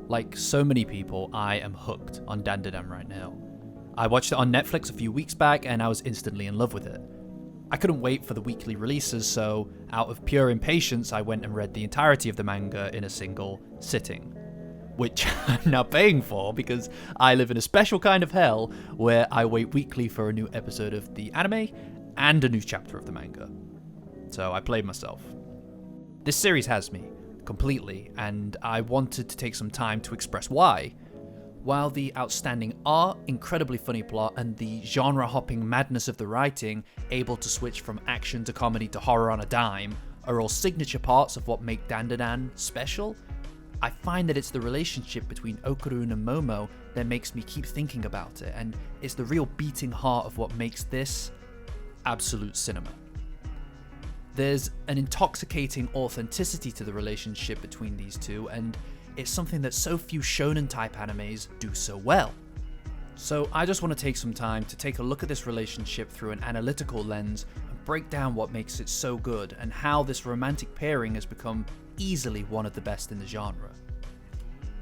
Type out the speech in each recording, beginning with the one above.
Like so many people, I am hooked on Dandadan right now. I watched it on Netflix a few weeks back and I was instantly in love with it. I couldn't wait for the weekly releases, so out of pure impatience, I went and read the entirety of the manga in a single sitting. Which I'm now paying for because I live in a special kind of hell where I wait weekly for a new episode of the anime and a new chapter of the manga. So I played myself. This series has me, completely, and I wanted to take some time to express why. While the outstanding art, incredibly funny plot, and the genre-hopping madness of the writing, able to switch from action to comedy to horror on a dime, are all signature parts of what make Dandadan special, I find that it's the relationship between Okarun and Momo that makes me keep thinking about it, and it's the real beating heart of what makes this absolute cinema. There's an intoxicating authenticity to the relationship between these two, and it's something that so few shonen-type animes do so well. So I just want to take some time to take a look at this relationship through an analytical lens and break down what makes it so good and how this romantic pairing has become easily one of the best in the genre.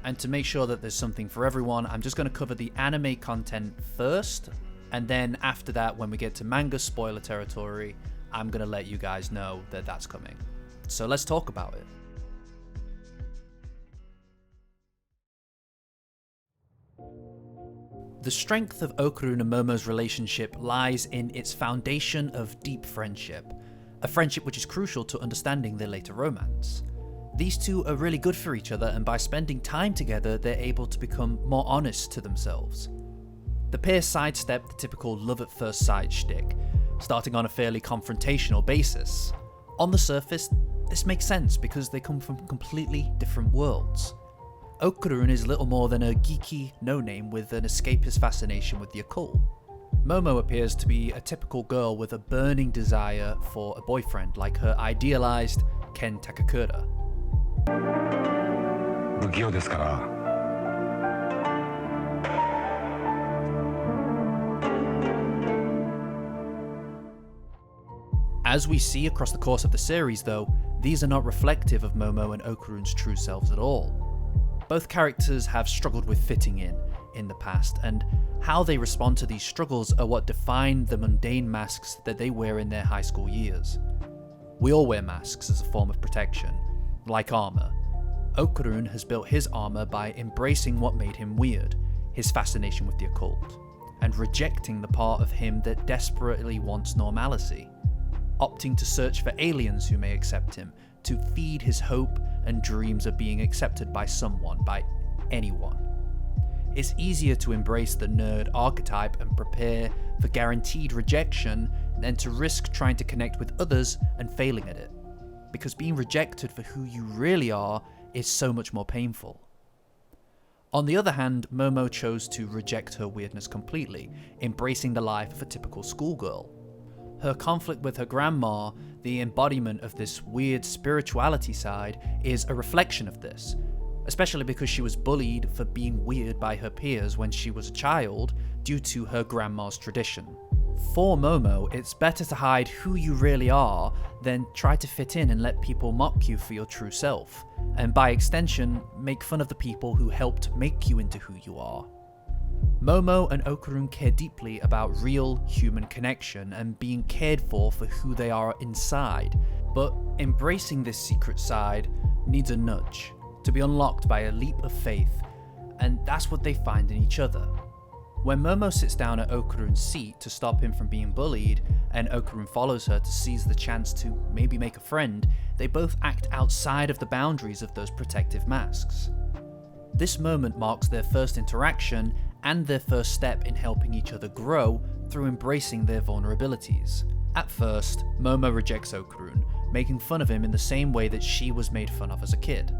And to make sure that there's something for everyone, I'm just going to cover the anime content first, and then after that, when we get to manga spoiler territory, I'm going to let you guys know that that's coming. So let's talk about it. The strength of Okarun and Momo's relationship lies in its foundation of deep friendship, a friendship which is crucial to understanding their later romance. These two are really good for each other, and by spending time together, they're able to become more honest to themselves. The pair sidestep the typical love at first sight shtick, starting on a fairly confrontational basis. On the surface, this makes sense because they come from completely different worlds. Okarun is little more than a geeky no-name with an escapist fascination with the occult. Momo appears to be a typical girl with a burning desire for a boyfriend like her idealized Ken Takakura. 不器用ですから。 As we see across the course of the series though, these are not reflective of Momo and Okarun's true selves at all. Both characters have struggled with fitting in the past, and how they respond to these struggles are what define the mundane masks that they wear in their high school years. We all wear masks as a form of protection, like armor. Okarun has built his armor by embracing what made him weird, his fascination with the occult, and rejecting the part of him that desperately wants normalcy, opting to search for aliens who may accept him, to feed his hope and dreams of being accepted by someone, by anyone. It's easier to embrace the nerd archetype and prepare for guaranteed rejection than to risk trying to connect with others and failing at it, because being rejected for who you really are is so much more painful. On the other hand, Momo chose to reject her weirdness completely, embracing the life of a typical schoolgirl. Her conflict with her grandma, the embodiment of this weird spirituality side, is a reflection of this, especially because she was bullied for being weird by her peers when she was a child due to her grandma's tradition. For Momo, it's better to hide who you really are than try to fit in and let people mock you for your true self, and by extension, make fun of the people who helped make you into who you are. Momo and Okarun care deeply about real human connection and being cared for who they are inside, but embracing this secret side needs a nudge to be unlocked by a leap of faith, and that's what they find in each other. When Momo sits down at Okarun's seat to stop him from being bullied, and Okarun follows her to seize the chance to maybe make a friend, they both act outside of the boundaries of those protective masks. This moment marks their first interaction and their first step in helping each other grow through embracing their vulnerabilities. At first, Momo rejects Okarun, making fun of him in the same way that she was made fun of as a kid.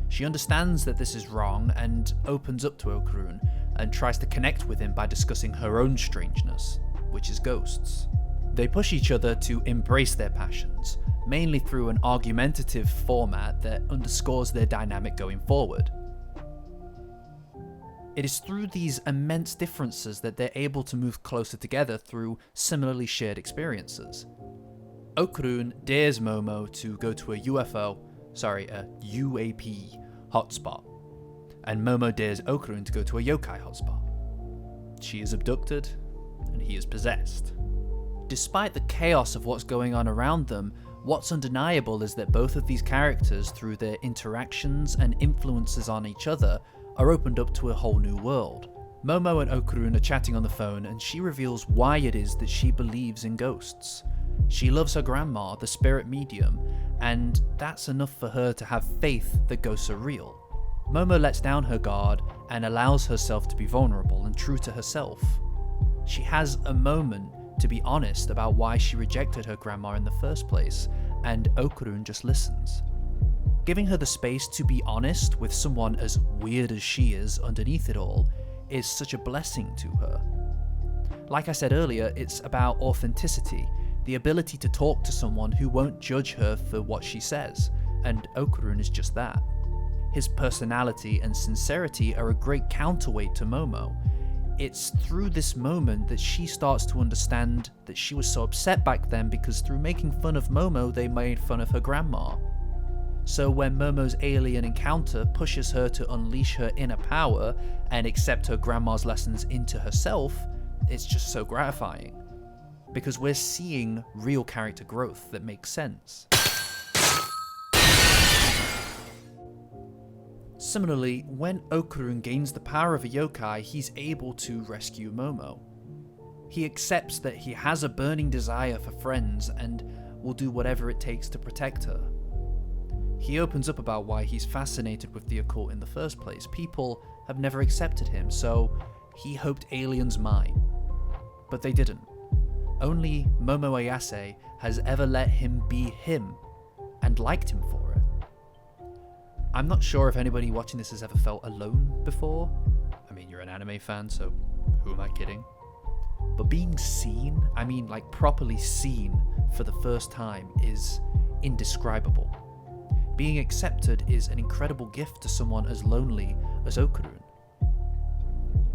She understands that this is wrong and opens up to Okarun and tries to connect with him by discussing her own strangeness, which is ghosts. They push each other to embrace their passions, mainly through an argumentative format that underscores their dynamic going forward. It is through these immense differences that they're able to move closer together through similarly shared experiences. Okarun dares Momo to go to a UAP hotspot, and Momo dares Okarun to go to a yokai hotspot. She is abducted, and he is possessed. Despite the chaos of what's going on around them, what's undeniable is that both of these characters, through their interactions and influences on each other, are opened up to a whole new world. Momo and Okarun are chatting on the phone, and she reveals why it is that she believes in ghosts. She loves her grandma, the spirit medium, and that's enough for her to have faith that ghosts are real. Momo lets down her guard and allows herself to be vulnerable and true to herself. She has a moment to be honest about why she rejected her grandma in the first place, and Okarun just listens. Giving her the space to be honest with someone as weird as she is underneath it all is such a blessing to her. Like I said earlier, it's about authenticity, the ability to talk to someone who won't judge her for what she says, and Okarun is just that. His personality and sincerity are a great counterweight to Momo. It's through this moment that she starts to understand that she was so upset back then because through making fun of Momo, they made fun of her grandma. So when Momo's alien encounter pushes her to unleash her inner power and accept her grandma's lessons into herself, it's just so gratifying. Because we're seeing real character growth that makes sense. Similarly, when Okarun gains the power of a yokai, he's able to rescue Momo. He accepts that he has a burning desire for friends and will do whatever it takes to protect her. He opens up about why he's fascinated with the occult in the first place. People have never accepted him, so he hoped aliens might. But they didn't. Only Momo Ayase has ever let him be him, and liked him for it. I'm not sure if anybody watching this has ever felt alone before. I mean, you're an anime fan, so who am I kidding? But being seen, I mean like properly seen for the first time, is indescribable. Being accepted is an incredible gift to someone as lonely as Okarun.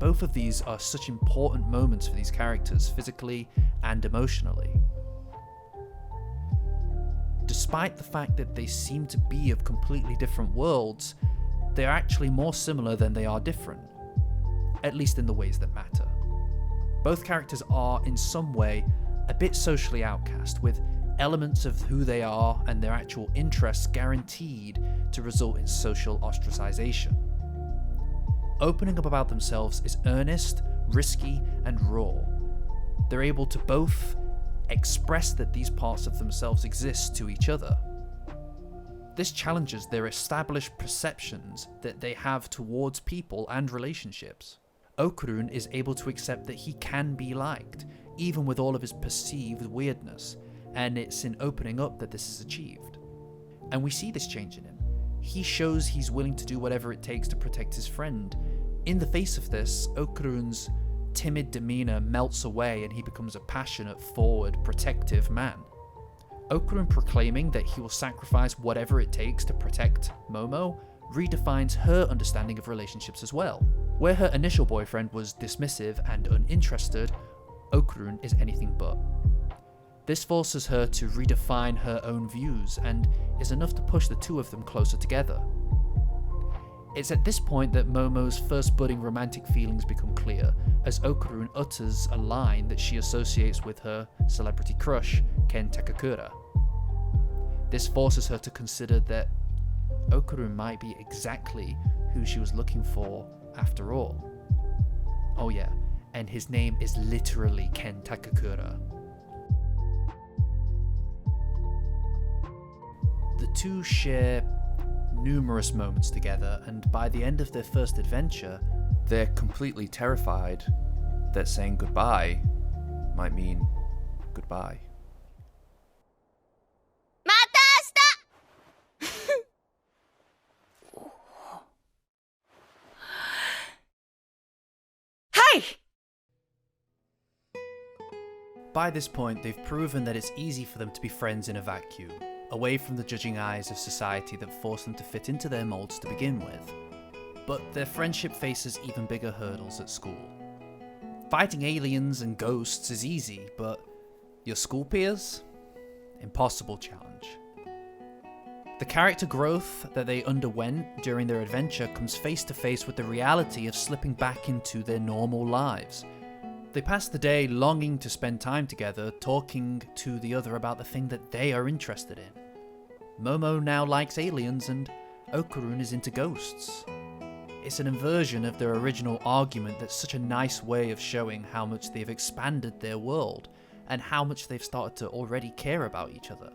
Both of these are such important moments for these characters, physically and emotionally. Despite the fact that they seem to be of completely different worlds, they are actually more similar than they are different, at least in the ways that matter. Both characters are, in some way, a bit socially outcast, with elements of who they are and their actual interests guaranteed to result in social ostracization. Opening up about themselves is earnest, risky, and raw. They're able to both express that these parts of themselves exist to each other. This challenges their established perceptions that they have towards people and relationships. Okarun is able to accept that he can be liked, even with all of his perceived weirdness, and it's in opening up that this is achieved. And we see this change in him. He shows he's willing to do whatever it takes to protect his friend. In the face of this, Okarun's timid demeanor melts away and he becomes a passionate, forward, protective man. Okarun proclaiming that he will sacrifice whatever it takes to protect Momo redefines her understanding of relationships as well. Where her initial boyfriend was dismissive and uninterested, Okarun is anything but. This forces her to redefine her own views and is enough to push the two of them closer together. It's at this point that Momo's first budding romantic feelings become clear, as Okarun utters a line that she associates with her celebrity crush, Ken Takakura. This forces her to consider that Okarun might be exactly who she was looking for after all. Oh yeah, and his name is literally Ken Takakura. The two share numerous moments together, and by the end of their first adventure, they're completely terrified that saying goodbye might mean goodbye. Hey! By this point, they've proven that it's easy for them to be friends in a vacuum, away from the judging eyes of society that force them to fit into their molds to begin with. But their friendship faces even bigger hurdles at school. Fighting aliens and ghosts is easy, but your school peers? Impossible challenge. The character growth that they underwent during their adventure comes face to face with the reality of slipping back into their normal lives. They pass the day longing to spend time together, talking to the other about the thing that they are interested in. Momo now likes aliens and Okarun is into ghosts. It's an inversion of their original argument that's such a nice way of showing how much they've expanded their world and how much they've started to already care about each other.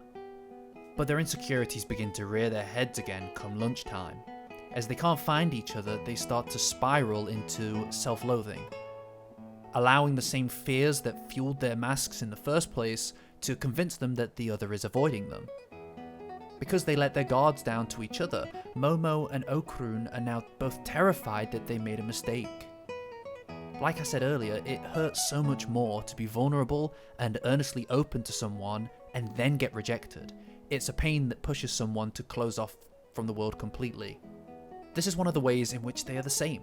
But their insecurities begin to rear their heads again come lunchtime. As they can't find each other, they start to spiral into self-loathing, allowing the same fears that fueled their masks in the first place to convince them that the other is avoiding them. Because they let their guards down to each other, Momo and Okarun are now both terrified that they made a mistake. Like I said earlier, it hurts so much more to be vulnerable and earnestly open to someone and then get rejected. It's a pain that pushes someone to close off from the world completely. This is one of the ways in which they are the same.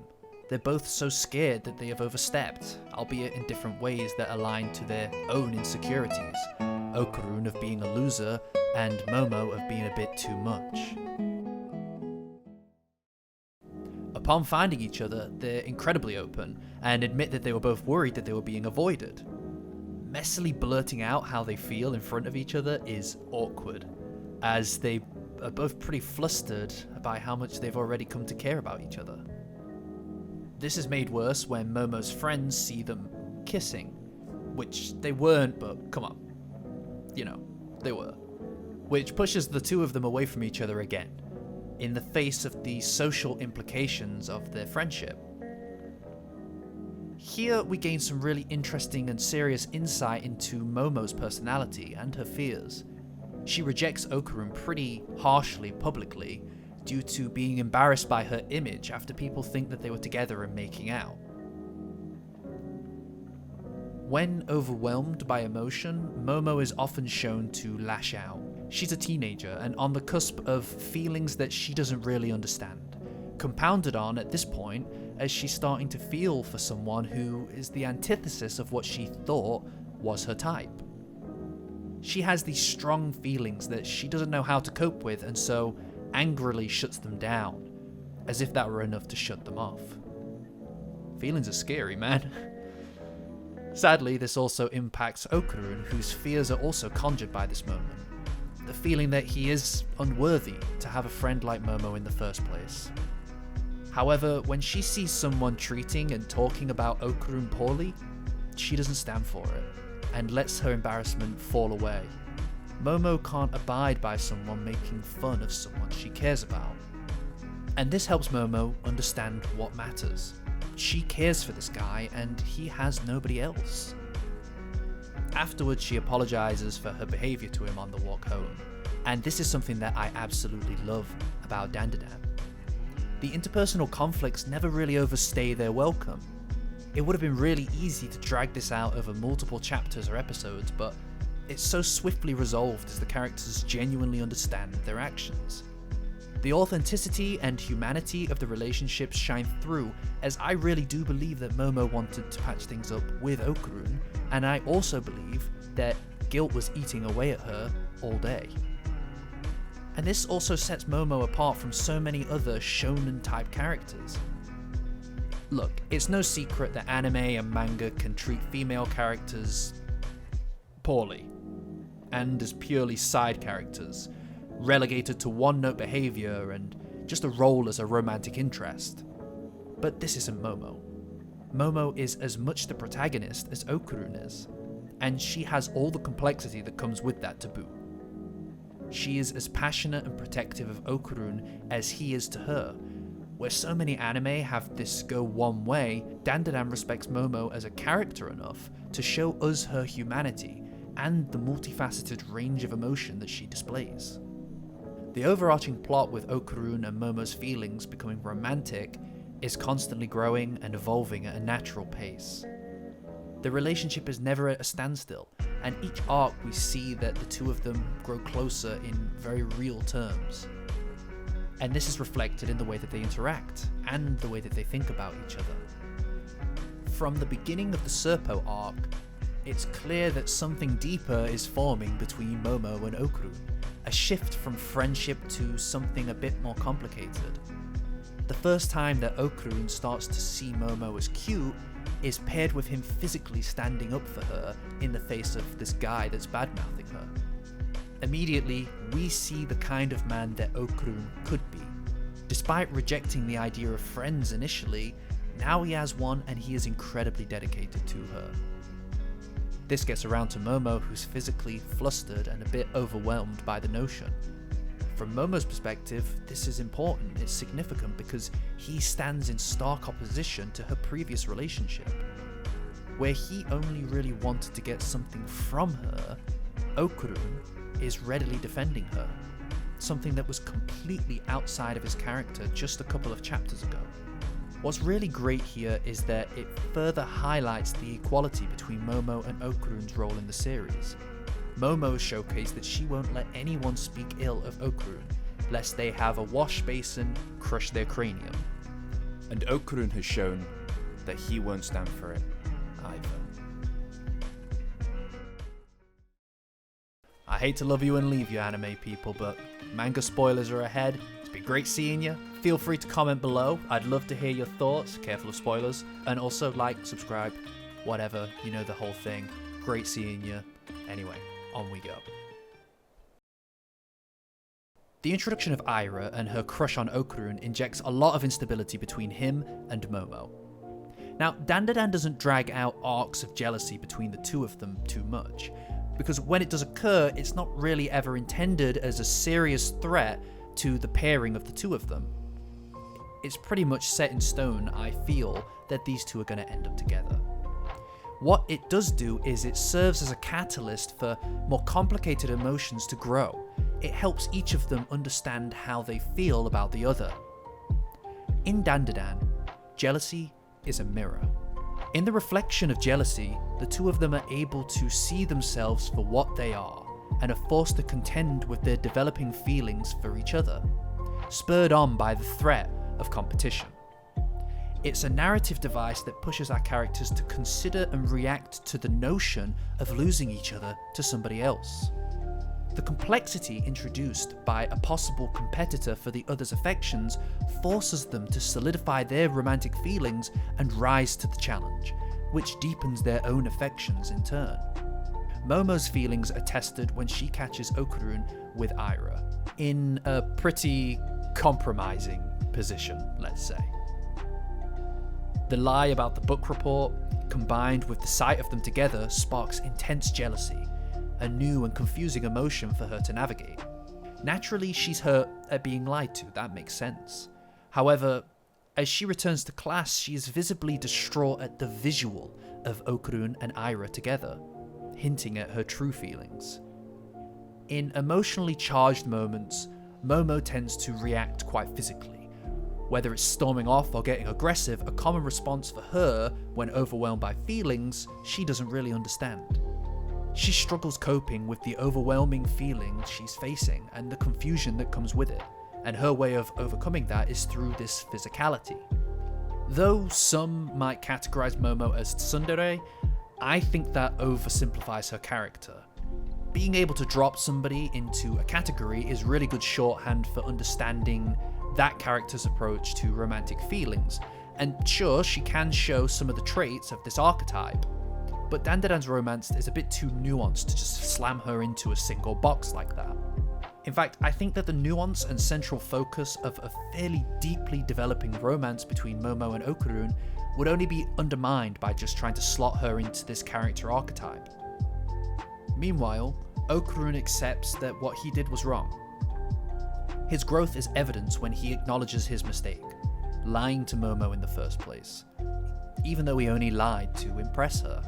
They're both so scared that they have overstepped, albeit in different ways that align to their own insecurities. Okarun of being a loser, and Momo of being a bit too much. Upon finding each other, they're incredibly open, and admit that they were both worried that they were being avoided. Messily blurting out how they feel in front of each other is awkward, as they are both pretty flustered by how much they've already come to care about each other. This is made worse when Momo's friends see them kissing, which they weren't, but come on, they were. Which pushes the two of them away from each other again, in the face of the social implications of their friendship. Here we gain some really interesting and serious insight into Momo's personality and her fears. She rejects Okarun pretty harshly publicly due to being embarrassed by her image after people think that they were together and making out. When overwhelmed by emotion, Momo is often shown to lash out. She's a teenager and on the cusp of feelings that she doesn't really understand, compounded on at this point as she's starting to feel for someone who is the antithesis of what she thought was her type. She has these strong feelings that she doesn't know how to cope with and so angrily shuts them down, as if that were enough to shut them off. Feelings are scary, man. Sadly, this also impacts Okarun, whose fears are also conjured by this moment. The feeling that he is unworthy to have a friend like Momo in the first place. However, when she sees someone treating and talking about Okarun poorly, she doesn't stand for it, and lets her embarrassment fall away. Momo can't abide by someone making fun of someone she cares about. And this helps Momo understand what matters. She cares for this guy, and he has nobody else. Afterwards, she apologizes for her behavior to him on the walk home, and this is something that I absolutely love about Dandadan. The interpersonal conflicts never really overstay their welcome. It would have been really easy to drag this out over multiple chapters or episodes, but it's so swiftly resolved as the characters genuinely understand their actions. The authenticity and humanity of the relationships shine through, as I really do believe that Momo wanted to patch things up with Okarun, and I also believe that guilt was eating away at her all day. And this also sets Momo apart from so many other shonen-type characters. Look, it's no secret that anime and manga can treat female characters poorly, and as purely side characters, relegated to one-note behavior and just a role as a romantic interest. But this isn't Momo. Momo is as much the protagonist as Okarun is, and she has all the complexity that comes with that to boot. She is as passionate and protective of Okarun as he is to her. Where so many anime have this go one way, Dandadan respects Momo as a character enough to show us her humanity and the multifaceted range of emotion that she displays. The overarching plot with Okarun and Momo's feelings becoming romantic is constantly growing and evolving at a natural pace. The relationship is never at a standstill, and each arc we see that the two of them grow closer in very real terms. And this is reflected in the way that they interact, and the way that they think about each other. From the beginning of the Serpo arc, it's clear that something deeper is forming between Momo and Okarun, a shift from friendship to something a bit more complicated. The first time that Okarun starts to see Momo as cute is paired with him physically standing up for her in the face of this guy that's bad-mouthing her. Immediately, we see the kind of man that Okarun could be. Despite rejecting the idea of friends initially, now he has one and he is incredibly dedicated to her. This gets around to Momo, who's physically flustered and a bit overwhelmed by the notion. From Momo's perspective, this is important, it's significant because he stands in stark opposition to her previous relationship. Where he only really wanted to get something from her, Okarun is readily defending her, something that was completely outside of his character just a couple of chapters ago. What's really great here is that it further highlights the equality between Momo and Okarun's role in the series. Momo showcased that she won't let anyone speak ill of Okarun, lest they have a wash basin crush their cranium. And Okarun has shown that he won't stand for it either. I hate to love you and leave you, anime people, but manga spoilers are ahead. It's been great seeing you. Feel free to comment below. I'd love to hear your thoughts, careful of spoilers. And also like, subscribe, whatever, you know the whole thing. Great seeing you. Anyway, on we go. The introduction of Aira and her crush on Okarun injects a lot of instability between him and Momo. Now, Dandadan doesn't drag out arcs of jealousy between the two of them too much, because when it does occur, it's not really ever intended as a serious threat to the pairing of the two of them. It's pretty much set in stone, I feel, that these two are going to end up together. What it does do is it serves as a catalyst for more complicated emotions to grow. It helps each of them understand how they feel about the other. In Dandadan, jealousy is a mirror. In the reflection of jealousy, the two of them are able to see themselves for what they are, and are forced to contend with their developing feelings for each other, spurred on by the threat of competition. It's a narrative device that pushes our characters to consider and react to the notion of losing each other to somebody else. The complexity introduced by a possible competitor for the other's affections forces them to solidify their romantic feelings and rise to the challenge, which deepens their own affections in turn. Momo's feelings are tested when she catches Okarun with Aira, in a pretty compromising position, let's say. The lie about the book report, combined with the sight of them together, sparks intense jealousy, a new and confusing emotion for her to navigate. Naturally, she's hurt at being lied to, that makes sense. However, as she returns to class, she is visibly distraught at the visual of Okarun and Aira together, hinting at her true feelings. In emotionally charged moments, Momo tends to react quite physically. Whether it's storming off or getting aggressive, a common response for her when overwhelmed by feelings she doesn't really understand. She struggles coping with the overwhelming feelings she's facing and the confusion that comes with it, and her way of overcoming that is through this physicality. Though some might categorize Momo as tsundere, I think that oversimplifies her character. Being able to drop somebody into a category is really good shorthand for understanding that character's approach to romantic feelings, and sure, she can show some of the traits of this archetype, but Dandadan's romance is a bit too nuanced to just slam her into a single box like that. In fact, I think that the nuance and central focus of a fairly deeply developing romance between Momo and Okarun would only be undermined by just trying to slot her into this character archetype. Meanwhile, Okarun accepts that what he did was wrong. His growth is evident when he acknowledges his mistake, lying to Momo in the first place, even though he only lied to impress her.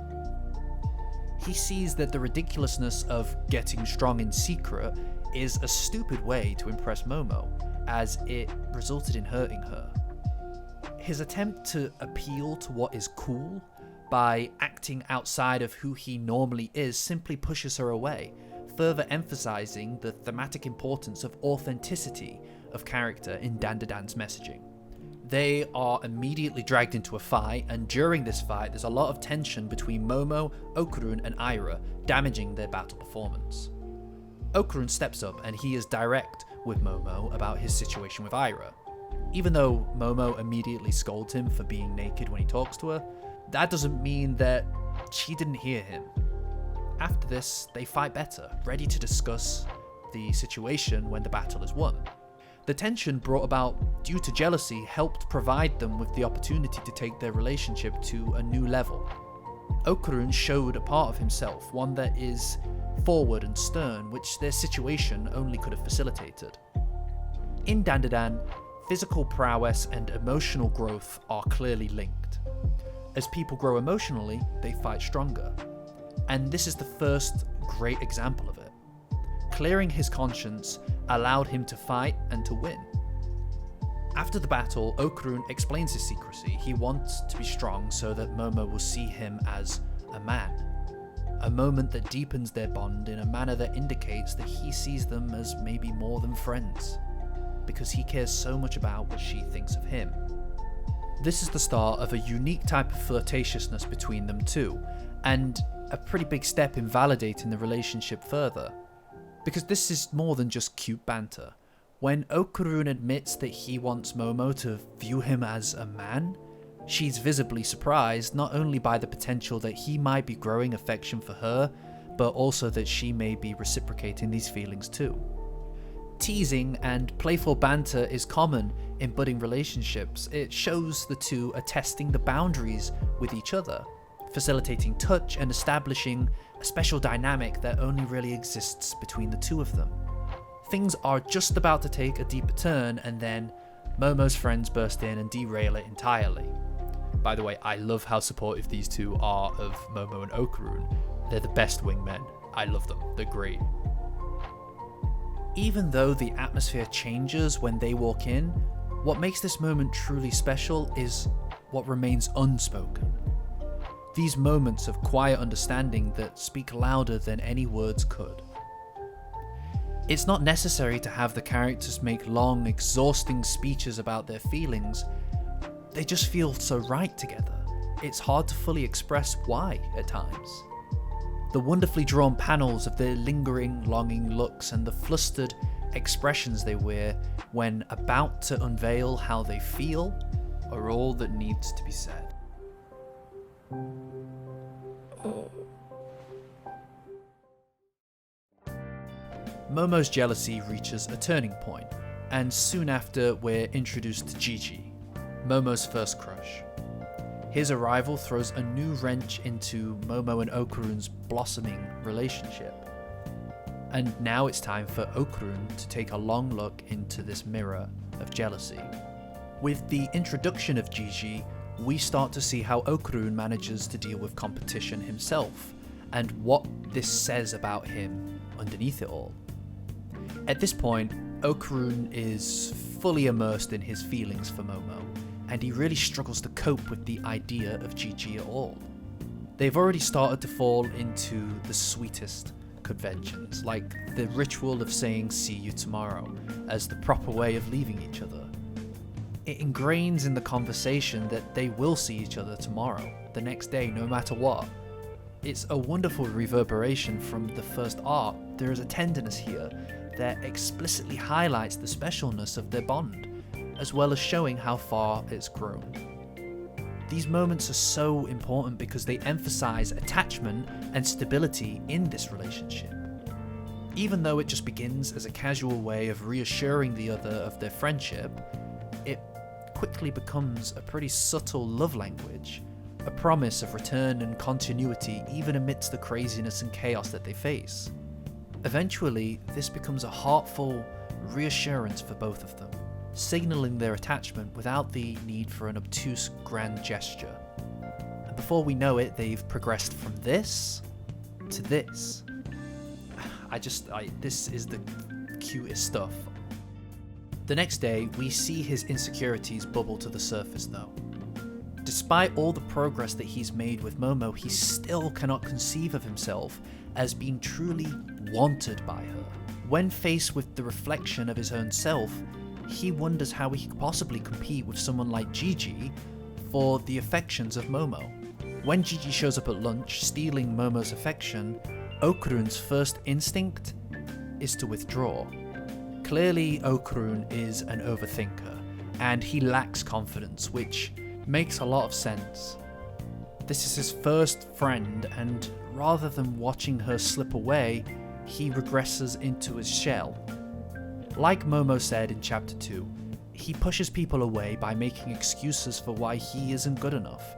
He sees that the ridiculousness of getting strong in secret is a stupid way to impress Momo, as it resulted in hurting her. His attempt to appeal to what is cool by acting outside of who he normally is simply pushes her away, further emphasizing the thematic importance of authenticity of character in Dandadan's messaging. They are immediately dragged into a fight, and during this fight there's a lot of tension between Momo, Okarun and Aira, damaging their battle performance. Okarun steps up and he is direct with Momo about his situation with Aira. Even though Momo immediately scolds him for being naked when he talks to her, that doesn't mean that she didn't hear him. After this, they fight better, ready to discuss the situation when the battle is won. The tension brought about due to jealousy helped provide them with the opportunity to take their relationship to a new level. Okarun showed a part of himself, one that is forward and stern, which their situation only could have facilitated. In Dandadan, physical prowess and emotional growth are clearly linked. As people grow emotionally, they fight stronger. And this is the first great example of it. Clearing his conscience allowed him to fight and to win. After the battle, Okarun explains his secrecy. He wants to be strong so that Momo will see him as a man. A moment that deepens their bond in a manner that indicates that he sees them as maybe more than friends, because he cares so much about what she thinks of him. This is the start of a unique type of flirtatiousness between them two, and a pretty big step in validating the relationship further. Because this is more than just cute banter. When Okarun admits that he wants Momo to view him as a man, she's visibly surprised not only by the potential that he might be growing affection for her, but also that she may be reciprocating these feelings too. Teasing and playful banter is common in budding relationships. It shows the two are testing the boundaries with each other, facilitating touch and establishing a special dynamic that only really exists between the two of them. Things are just about to take a deeper turn, and then Momo's friends burst in and derail it entirely. By the way, I love how supportive these two are of Momo and Okarun. They're the best wingmen. I love them. They're great. Even though the atmosphere changes when they walk in, what makes this moment truly special is what remains unspoken. These moments of quiet understanding that speak louder than any words could. It's not necessary to have the characters make long, exhausting speeches about their feelings. They just feel so right together. It's hard to fully express why at times. The wonderfully drawn panels of their lingering, longing looks and the flustered expressions they wear when about to unveil how they feel are all that needs to be said. Momo's jealousy reaches a turning point, and soon after we're introduced to Gigi, Momo's first crush. His arrival throws a new wrench into Momo and Okarun's blossoming relationship. And now it's time for Okarun to take a long look into this mirror of jealousy. With the introduction of Gigi, we start to see how Okarun manages to deal with competition himself, and what this says about him underneath it all. At this point, Okarun is fully immersed in his feelings for Momo, and he really struggles to cope with the idea of Gigi at all. They've already started to fall into the sweetest conventions, like the ritual of saying "see you tomorrow" as the proper way of leaving each other. It ingrains in the conversation that they will see each other tomorrow, the next day, no matter what. It's a wonderful reverberation from the first arc. There is a tenderness here that explicitly highlights the specialness of their bond, as well as showing how far it's grown. These moments are so important because they emphasize attachment and stability in this relationship. Even though it just begins as a casual way of reassuring the other of their friendship, it quickly becomes a pretty subtle love language, a promise of return and continuity even amidst the craziness and chaos that they face. Eventually, this becomes a heartful reassurance for both of them, signaling their attachment without the need for an obtuse grand gesture. And before we know it, they've progressed from this to this. This is the cutest stuff. The next day, we see his insecurities bubble to the surface though. Despite all the progress that he's made with Momo, he still cannot conceive of himself as being truly wanted by her. When faced with the reflection of his own self, he wonders how he could possibly compete with someone like Gigi for the affections of Momo. When Gigi shows up at lunch, stealing Momo's affection, Okarun's first instinct is to withdraw. Clearly, Okarun is an overthinker, and he lacks confidence, which makes a lot of sense. This is his first friend, and rather than watching her slip away, he regresses into his shell. Like Momo said in Chapter 2, he pushes people away by making excuses for why he isn't good enough.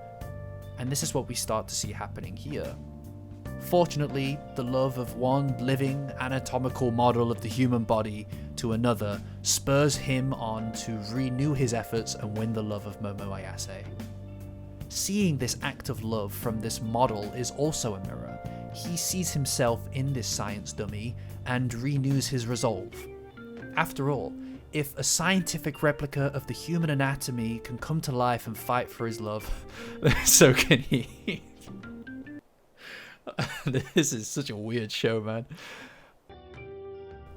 And this is what we start to see happening here. Fortunately, the love of one living anatomical model of the human body to another spurs him on to renew his efforts and win the love of Momo Ayase. Seeing this act of love from this model is also a mirror. He sees himself in this science dummy and renews his resolve. After all, if a scientific replica of the human anatomy can come to life and fight for his love, so can he. This is such a weird show, man.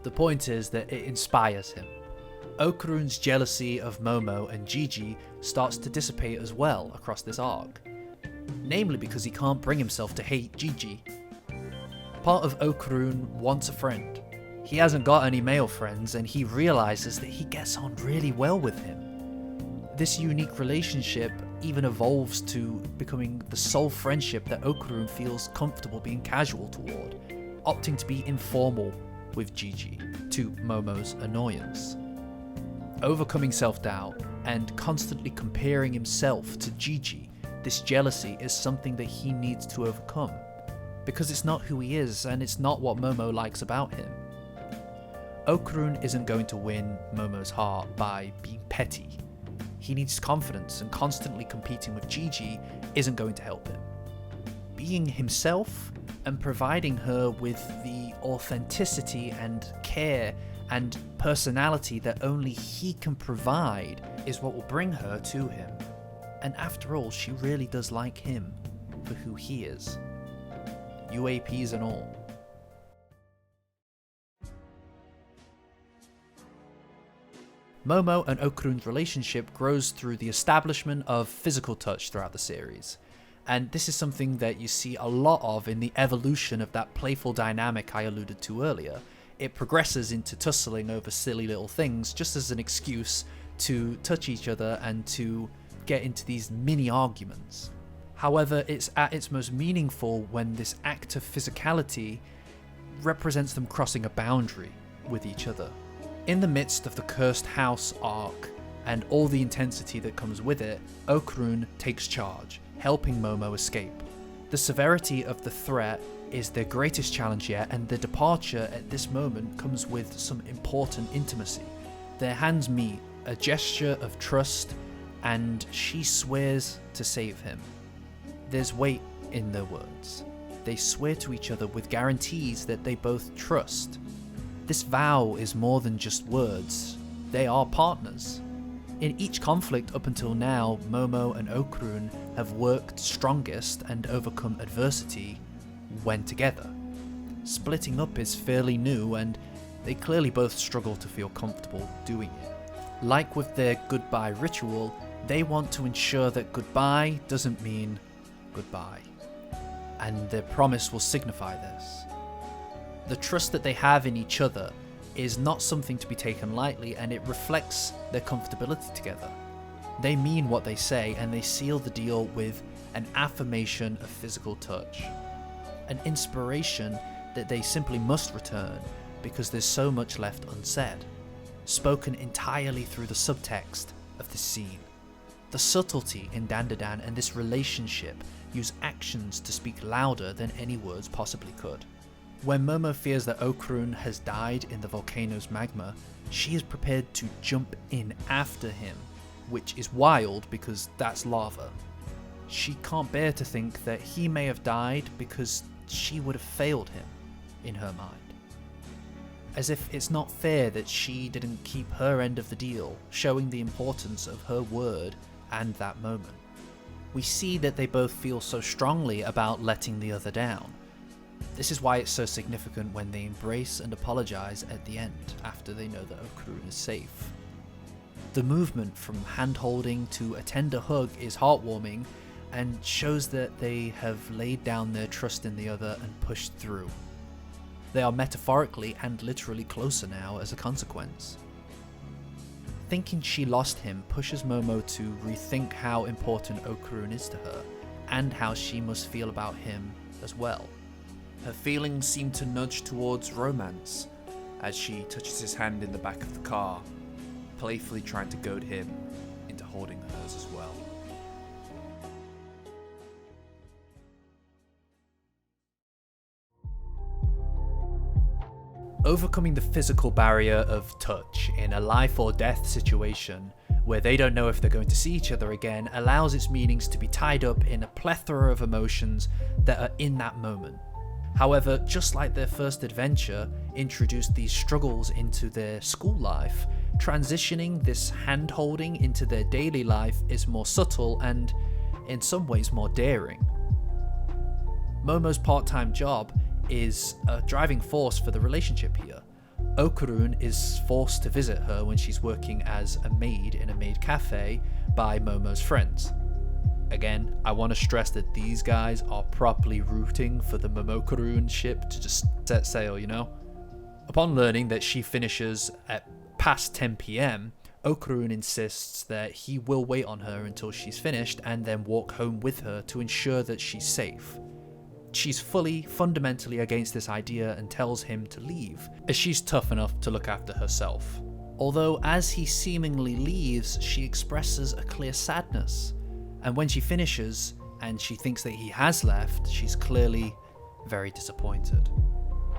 The point is that it inspires him. Okarun's jealousy of Momo and Gigi starts to dissipate as well across this arc. Namely because he can't bring himself to hate Gigi. Part of Okarun wants a friend. He hasn't got any male friends, and he realizes that he gets on really well with him. This unique relationship even evolves to becoming the sole friendship that Okarun feels comfortable being casual toward, opting to be informal with Gigi, to Momo's annoyance. Overcoming self-doubt and constantly comparing himself to Gigi, this jealousy is something that he needs to overcome, because it's not who he is and it's not what Momo likes about him. Okarun isn't going to win Momo's heart by being petty. He needs confidence, and constantly competing with Gigi isn't going to help him. Being himself and providing her with the authenticity and care and personality that only he can provide is what will bring her to him. And after all, she really does like him for who he is. UAPs and all. Momo and Okarun's relationship grows through the establishment of physical touch throughout the series. And this is something that you see a lot of in the evolution of that playful dynamic I alluded to earlier. It progresses into tussling over silly little things just as an excuse to touch each other and to get into these mini arguments. However, it's at its most meaningful when this act of physicality represents them crossing a boundary with each other. In the midst of the Cursed House arc and all the intensity that comes with it, Okarun takes charge, helping Momo escape. The severity of the threat is their greatest challenge yet, and the departure at this moment comes with some important intimacy. Their hands meet, a gesture of trust, and she swears to save him. There's weight in their words. They swear to each other with guarantees that they both trust. This vow is more than just words. They are partners. In each conflict up until now, Momo and Okarun have worked strongest and overcome adversity when together. Splitting up is fairly new, and they clearly both struggle to feel comfortable doing it. Like with their goodbye ritual, they want to ensure that goodbye doesn't mean goodbye, and their promise will signify this. The trust that they have in each other is not something to be taken lightly, and it reflects their comfortability together. They mean what they say, and they seal the deal with an affirmation of physical touch. An inspiration that they simply must return because there's so much left unsaid, spoken entirely through the subtext of the scene. The subtlety in Dandadan and this relationship use actions to speak louder than any words possibly could. When Momo fears that Okarun has died in the volcano's magma, she is prepared to jump in after him, which is wild because that's lava. She can't bear to think that he may have died because she would have failed him, in her mind. As if it's not fair that she didn't keep her end of the deal, showing the importance of her word and that moment. We see that they both feel so strongly about letting the other down. This is why it's so significant when they embrace and apologize at the end, after they know that Okarun is safe. The movement from hand-holding to a tender hug is heartwarming and shows that they have laid down their trust in the other and pushed through. They are metaphorically and literally closer now as a consequence. Thinking she lost him pushes Momo to rethink how important Okarun is to her, and how she must feel about him as well. Her feelings seem to nudge towards romance as she touches his hand in the back of the car, playfully trying to goad him into holding hers as well. Overcoming the physical barrier of touch in a life or death situation where they don't know if they're going to see each other again allows its meanings to be tied up in a plethora of emotions that are in that moment. However, just like their first adventure introduced these struggles into their school life, transitioning this hand-holding into their daily life is more subtle and, in some ways, more daring. Momo's part-time job is a driving force for the relationship here. Okarun is forced to visit her when she's working as a maid in a maid cafe by Momo's friends. Again, I want to stress that these guys are properly rooting for the Momo-Okarun ship to just set sail, you know? Upon learning that she finishes at past 10 PM, Okarun insists that he will wait on her until she's finished and then walk home with her to ensure that she's safe. She's fundamentally against this idea and tells him to leave, as she's tough enough to look after herself. Although as he seemingly leaves, she expresses a clear sadness, and when she finishes and she thinks that he has left, she's clearly very disappointed.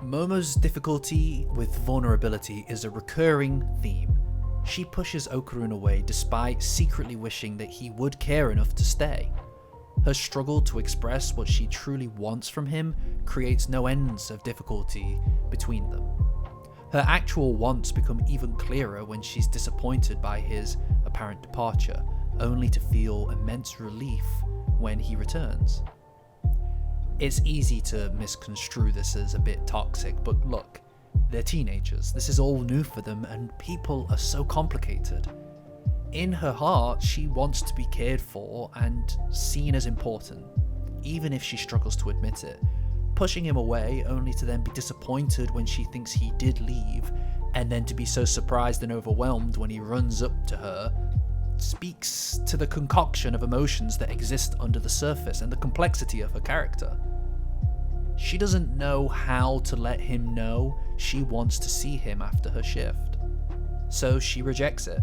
Momo's difficulty with vulnerability is a recurring theme. She pushes Okarun away despite secretly wishing that he would care enough to stay. Her struggle to express what she truly wants from him creates no ends of difficulty between them. Her actual wants become even clearer when she's disappointed by his apparent departure, only to feel immense relief when he returns. It's easy to misconstrue this as a bit toxic, but look, they're teenagers, this is all new for them, and people are so complicated. In her heart, she wants to be cared for and seen as important, even if she struggles to admit it. Pushing him away only to then be disappointed when she thinks he did leave, and then to be so surprised and overwhelmed when he runs up to her, speaks to the concoction of emotions that exist under the surface and the complexity of her character. She doesn't know how to let him know she wants to see him after her shift, so she rejects it.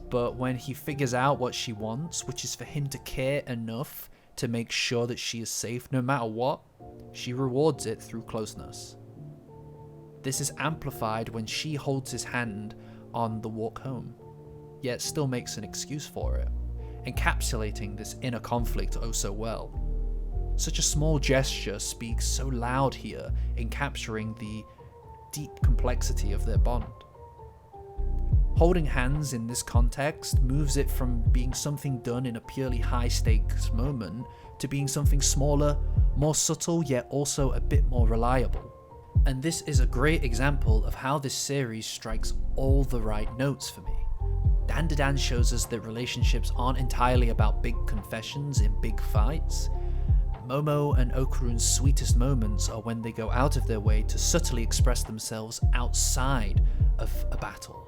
But when he figures out what she wants, which is for him to care enough to make sure that she is safe no matter what, she rewards it through closeness. This is amplified when she holds his hand on the walk home, yet still makes an excuse for it, encapsulating this inner conflict oh so well. Such a small gesture speaks so loud here in capturing the deep complexity of their bond. Holding hands in this context moves it from being something done in a purely high-stakes moment to being something smaller, more subtle, yet also a bit more reliable. And this is a great example of how this series strikes all the right notes for me. Dandadan shows us that relationships aren't entirely about big confessions in big fights. Momo and Okarun's sweetest moments are when they go out of their way to subtly express themselves outside of a battle.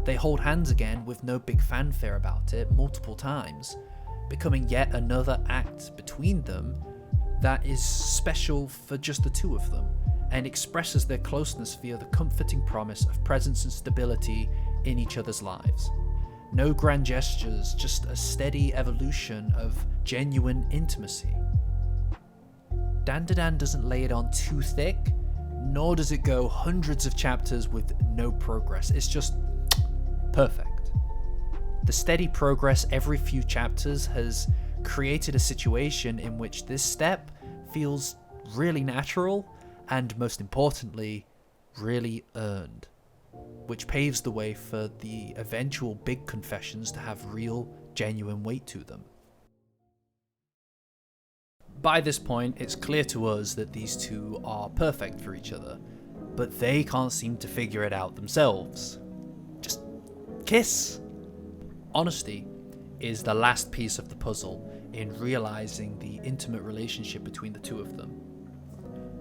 They hold hands again with no big fanfare about it multiple times, becoming yet another act between them that is special for just the two of them, and expresses their closeness via the comforting promise of presence and stability in each other's lives. No grand gestures, just a steady evolution of genuine intimacy. Dandadan doesn't lay it on too thick, nor does it go hundreds of chapters with no progress. It's just perfect. The steady progress every few chapters has created a situation in which this step feels really natural and, most importantly, really earned, which paves the way for the eventual big confessions to have real, genuine weight to them. By this point, it's clear to us that these two are perfect for each other, but they can't seem to figure it out themselves. Just kiss! Honesty is the last piece of the puzzle in realizing the intimate relationship between the two of them.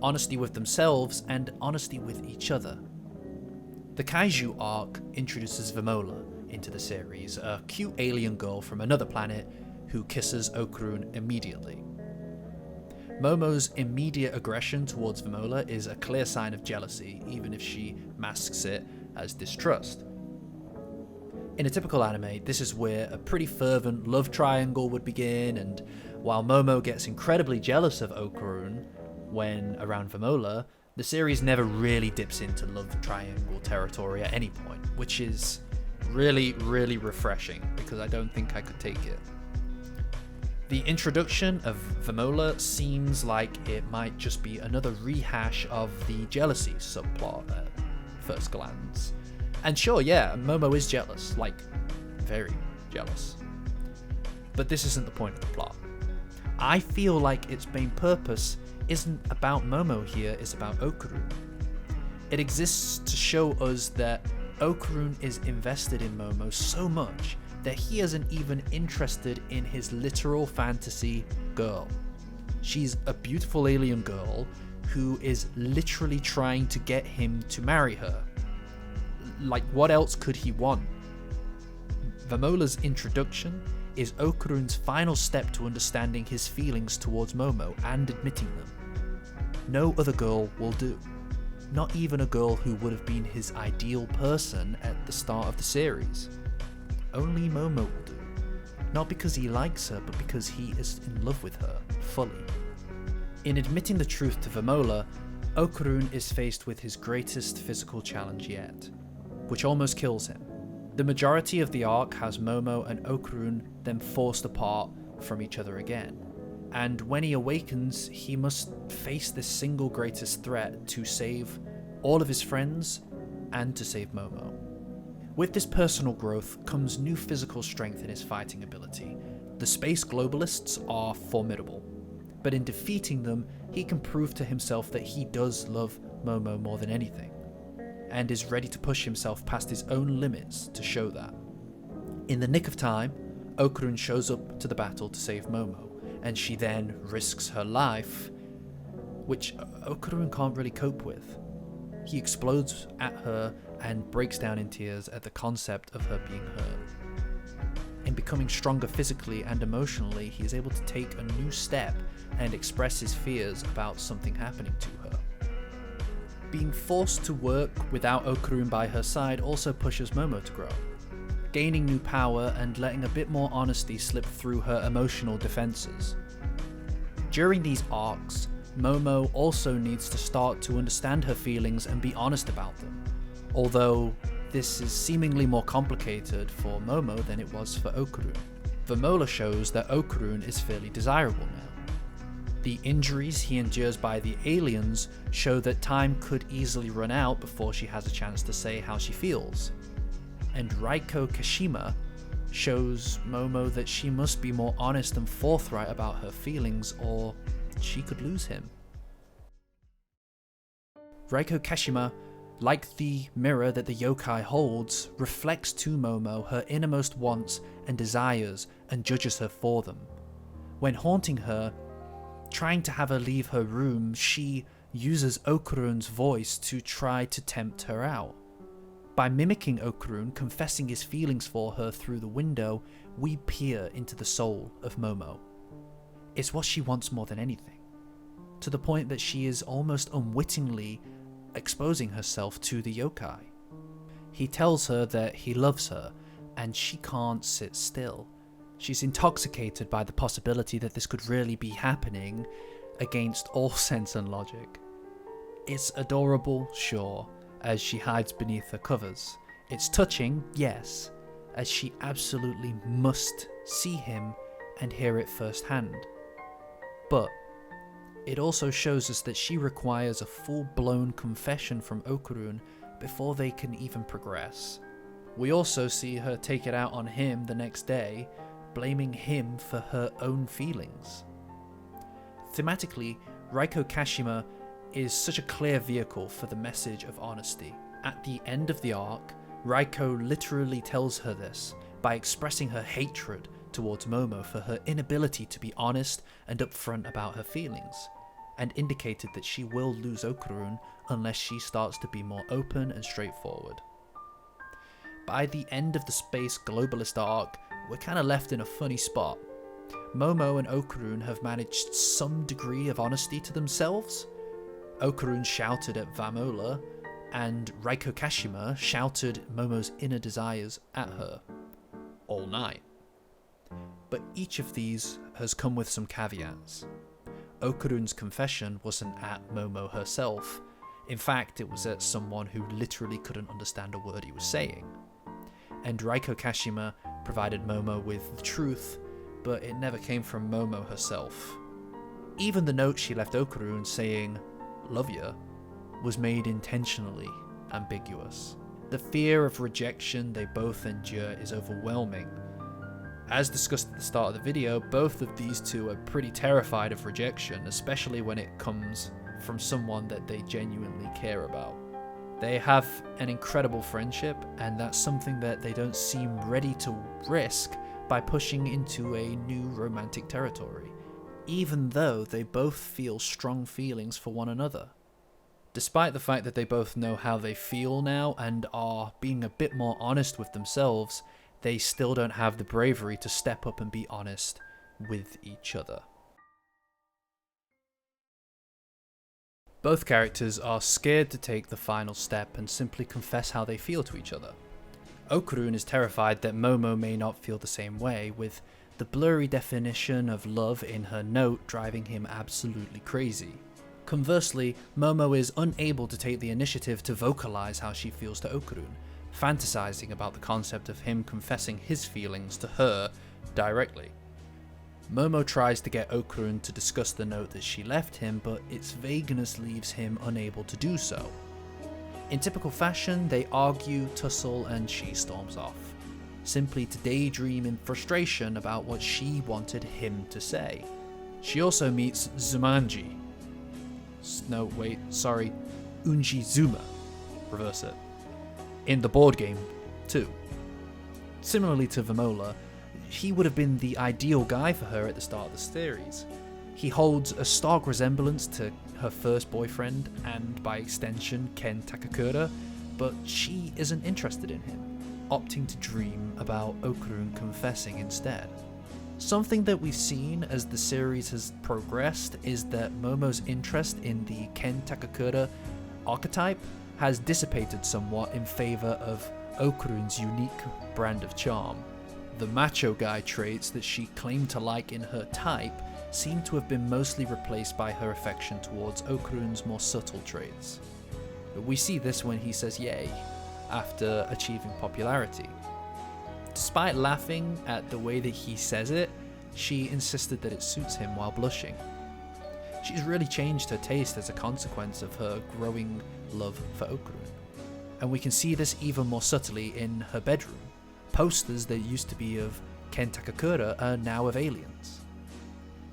honesty with themselves, and honesty with each other. The Kaiju arc introduces Vimola into the series, a cute alien girl from another planet who kisses Okarun immediately. Momo's immediate aggression towards Vimola is a clear sign of jealousy, even if she masks it as distrust. In a typical anime, this is where a pretty fervent love triangle would begin, and while Momo gets incredibly jealous of Okarun when around Vimola, the series never really dips into love triangle territory at any point, which is really, really refreshing because I don't think I could take it. The introduction of Vimola seems like it might just be another rehash of the jealousy subplot at first glance. And sure, yeah, Momo is jealous, like, very jealous. But this isn't the point of the plot. I feel like its main purpose isn't about Momo here, it's about Okarun. It exists to show us that Okarun is invested in Momo so much that he isn't even interested in his literal fantasy girl. She's a beautiful alien girl who is literally trying to get him to marry her. Like, what else could he want? Vimola's introduction is Okarun's final step to understanding his feelings towards Momo and admitting them. No other girl will do. Not even a girl who would have been his ideal person at the start of the series. Only Momo will do. Not because he likes her, but because he is in love with her, fully. In admitting the truth to Vimola, Okarun is faced with his greatest physical challenge yet, which almost kills him. The majority of the arc has Momo and Okarun then forced apart from each other again, and when he awakens, he must face this single greatest threat to save all of his friends and to save Momo. With this personal growth comes new physical strength in his fighting ability. The space globalists are formidable, but in defeating them, he can prove to himself that he does love Momo more than anything, and is ready to push himself past his own limits to show that. In the nick of time, Okarun shows up to the battle to save Momo, and she then risks her life, which Okarun can't really cope with. He explodes at her and breaks down in tears at the concept of her being hurt. In becoming stronger physically and emotionally, he is able to take a new step and express his fears about something happening to her. Being forced to work without Okarun by her side also pushes Momo to grow, gaining new power and letting a bit more honesty slip through her emotional defenses. During these arcs, Momo also needs to start to understand her feelings and be honest about them, although this is seemingly more complicated for Momo than it was for Okarun. Vimola shows that Okarun is fairly desirable now. The injuries he endures by the aliens show that time could easily run out before she has a chance to say how she feels. And Raiko Kashima shows Momo that she must be more honest and forthright about her feelings or she could lose him. Raiko Kashima, like the mirror that the yokai holds, reflects to Momo her innermost wants and desires and judges her for them. When haunting her, trying to have her leave her room, she uses Okarun's voice to try to tempt her out. By mimicking Okarun, confessing his feelings for her through the window, we peer into the soul of Momo. It's what she wants more than anything, to the point that she is almost unwittingly exposing herself to the yokai. He tells her that he loves her, and she can't sit still. She's intoxicated by the possibility that this could really be happening against all sense and logic. It's adorable, sure, as she hides beneath her covers. It's touching, yes, as she absolutely must see him and hear it firsthand. But it also shows us that she requires a full-blown confession from Okarun before they can even progress. We also see her take it out on him the next day, blaming him for her own feelings. Thematically, Raiko Kashima is such a clear vehicle for the message of honesty. At the end of the arc, Raiko literally tells her this by expressing her hatred towards Momo for her inability to be honest and upfront about her feelings. and indicated that she will lose Okarun unless she starts to be more open and straightforward. By the end of the space globalist arc, we're kind of left in a funny spot. Momo and Okarun have managed some degree of honesty to themselves. Okarun shouted at Vamola, and Raiko Kashima shouted Momo's inner desires at her all night. But each of these has come with some caveats. Okarun's confession wasn't at Momo herself. In fact, it was at someone who literally couldn't understand a word he was saying. And Raiko Kashima provided Momo with the truth, but it never came from Momo herself. Even the note she left Okarun saying, "Love ya," was made intentionally ambiguous. The fear of rejection they both endure is overwhelming. As discussed at the start of the video, both of these two are pretty terrified of rejection, especially when it comes from someone that they genuinely care about. They have an incredible friendship, and that's something that they don't seem ready to risk by pushing into a new romantic territory, even though they both feel strong feelings for one another. Despite the fact that they both know how they feel now and are being a bit more honest with themselves, they still don't have the bravery to step up and be honest with each other. Both characters are scared to take the final step and simply confess how they feel to each other. Okarun is terrified that Momo may not feel the same way, with the blurry definition of love in her note driving him absolutely crazy. Conversely, Momo is unable to take the initiative to vocalize how she feels to Okarun, fantasizing about the concept of him confessing his feelings to her directly. Momo tries to get Okarun to discuss the note that she left him, but its vagueness leaves him unable to do so. In typical fashion, they argue, tussle, and she storms off, simply to daydream in frustration about what she wanted him to say. She also meets Zumanji. Unji-Zuma. Reverse it. In the board game, too. Similarly to Vamola, he would have been the ideal guy for her at the start of the series. He holds a stark resemblance to her first boyfriend, and by extension Ken Takakura, but she isn't interested in him, opting to dream about Okarun confessing instead. Something that we've seen as the series has progressed is that Momo's interest in the Ken Takakura archetype has dissipated somewhat in favour of Okarun's unique brand of charm. The macho guy traits that she claimed to like in her type seem to have been mostly replaced by her affection towards Okarun's more subtle traits. We see this when he says yay after achieving popularity. Despite laughing at the way that he says it, she insisted that it suits him while blushing. She's really changed her taste as a consequence of her growing love for Okarun. And we can see this even more subtly in her bedroom. Posters that used to be of Ken Takakura are now of aliens.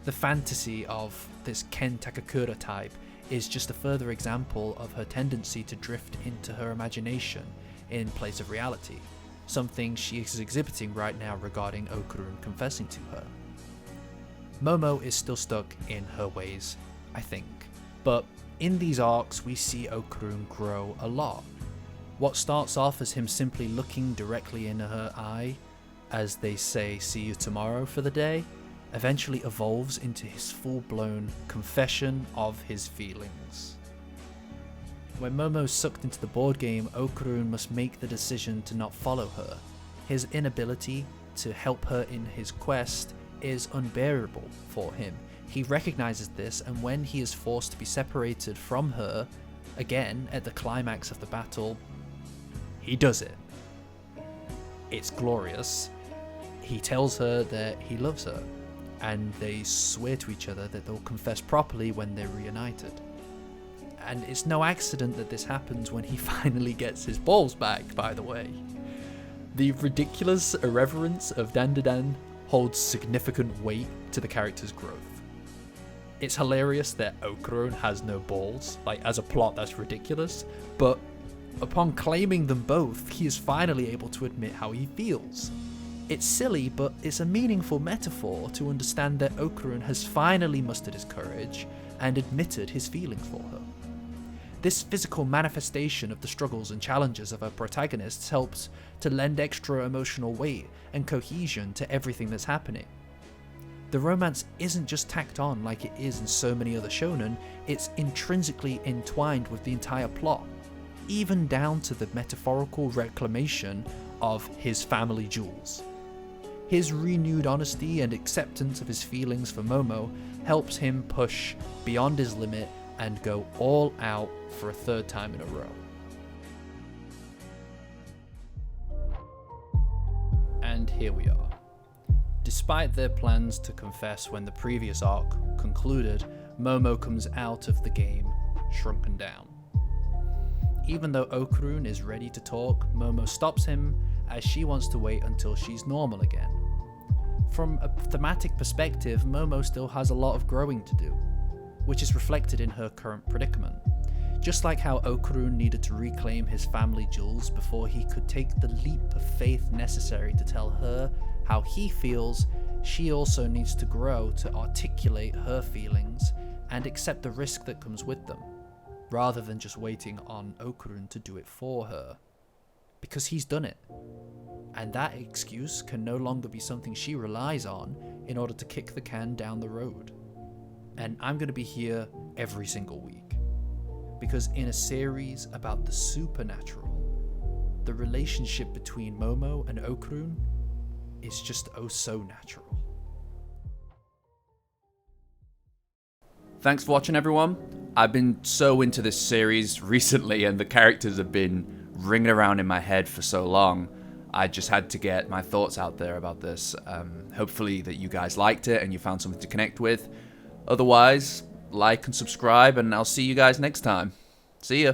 The fantasy of this Ken Takakura type is just a further example of her tendency to drift into her imagination in place of reality, something she is exhibiting right now regarding Okarun confessing to her. Momo is still stuck in her ways, I think, but in these arcs we see Okarun grow a lot. What starts off as him simply looking directly in her eye as they say "see you tomorrow" for the day, eventually evolves into his full-blown confession of his feelings. When Momo's sucked into the board game, Okarun must make the decision to not follow her. His inability to help her in his quest is unbearable for him. He recognizes this, and when he is forced to be separated from her, again at the climax of the battle, he does it. It's glorious. He tells her that he loves her, and they swear to each other that they'll confess properly when they're reunited. And it's no accident that this happens when he finally gets his balls back, by the way. The ridiculous irreverence of Dandadan holds significant weight to the character's growth. It's hilarious that Okarun has no balls, like as a plot that's ridiculous, but upon claiming them both, he is finally able to admit how he feels. It's silly, but it's a meaningful metaphor to understand that Okarun has finally mustered his courage, and admitted his feelings for her. This physical manifestation of the struggles and challenges of our protagonists helps to lend extra emotional weight and cohesion to everything that's happening. The romance isn't just tacked on like it is in so many other shonen, it's intrinsically entwined with the entire plot, even down to the metaphorical reclamation of his family jewels. His renewed honesty and acceptance of his feelings for Momo helps him push beyond his limit and go all out for a third time in a row. And here we are. Despite their plans to confess when the previous arc concluded, Momo comes out of the game shrunken down. Even though Okarun is ready to talk, Momo stops him as she wants to wait until she's normal again. From a thematic perspective, Momo still has a lot of growing to do, which is reflected in her current predicament. Just like how Okarun needed to reclaim his family jewels before he could take the leap of faith necessary to tell her how he feels, she also needs to grow to articulate her feelings and accept the risk that comes with them, rather than just waiting on Okarun to do it for her. Because he's done it. And that excuse can no longer be something she relies on in order to kick the can down the road. And I'm going to be here every single week. Because in a series about the supernatural, the relationship between Momo and Okarun is just oh so natural. Thanks for watching, everyone. I've been so into this series recently, and the characters have been ringing around in my head for so long. I just had to get my thoughts out there about this. Hopefully that you guys liked it and you found something to connect with. Otherwise, like and subscribe, and I'll see you guys next time. See ya.